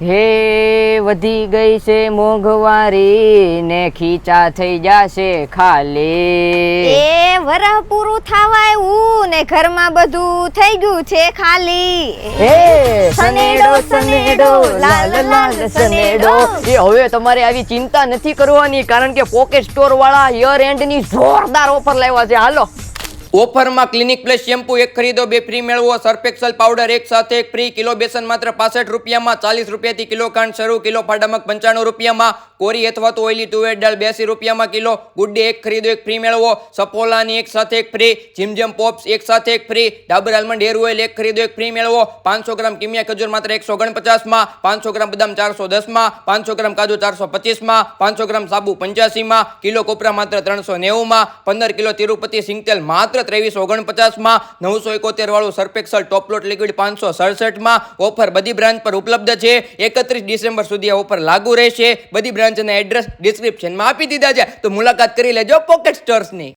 હે વધી ગઈ છે મોંઘવારી ને ખીચા થઈ જાશે ખાલી. એ વરહ પૂરું થવા આવ્યું ને ઘરમાં બધું થઈ ગયું છે ખાલી. હે સનેડો સનેડો લાલ લાલ સનેડો. એ હવે તમારે આવી ચિંતા નથી કરવાની, કારણ કે પોકેટ સ્ટોર વાળા યર એન્ડ ની જોરદાર ઓફર લાવ્યા છે. હાલો, ઓફરમાં ક્લિનિક પ્લસ શેમ્પુ એક ખરીદો બે ફ્રી મેળવો, સર્ફ એક્સેલ પાવડર એક સાથે એક ફ્રી, કિલો બેસન માત્ર 65 રૂપિયામાં, 40 રૂપિયાથી કિલો ખાંડ શરૂ, કિલો ફાડામક 95 રૂપિયામાં, કોરી અથવા તો ઓઇલી તુવેર દાળ 82 રૂપિયામાં કિલો, ગુડ ડે એક ખરીદો એક ફ્રી મેળવો, સફોલાની એક સાથે એક ફ્રી, જીમજમ પોપ્સ એક સાથે એક free, Dabur almond hair oil એક ખરીદો એક ફ્રી મેળવો, 500 ગ્રામ કિમિયા ખજૂર માત્ર 149માં, 500 ગ્રામ બદામ 410માં, 500 ગ્રામ કાજુ 425માં, 500 ગ્રામ સાબુ 85માં, કિલો કોપરા માત્ર 390માં, 15 કિલો તિરુપતિ સિંગતેલ માત્ર 2349માં, 971 વાળું સર્ફેક્સલ ટોપલોટ લિક્વિડ 567માં. ઓફર બધી બ્રાન્ચ પર ઉપલબ્ધ છે. 31 ડિસેમ્બર સુધી આ ઓફર લાગુ રહેશે. બધી બ્રાન્ચના એડ્રેસ ડિસ્ક્રિપ્શનમાં આપી દીધા છે, તો મુલાકાત કરી લેજો પોકેટ સ્ટોર્સની.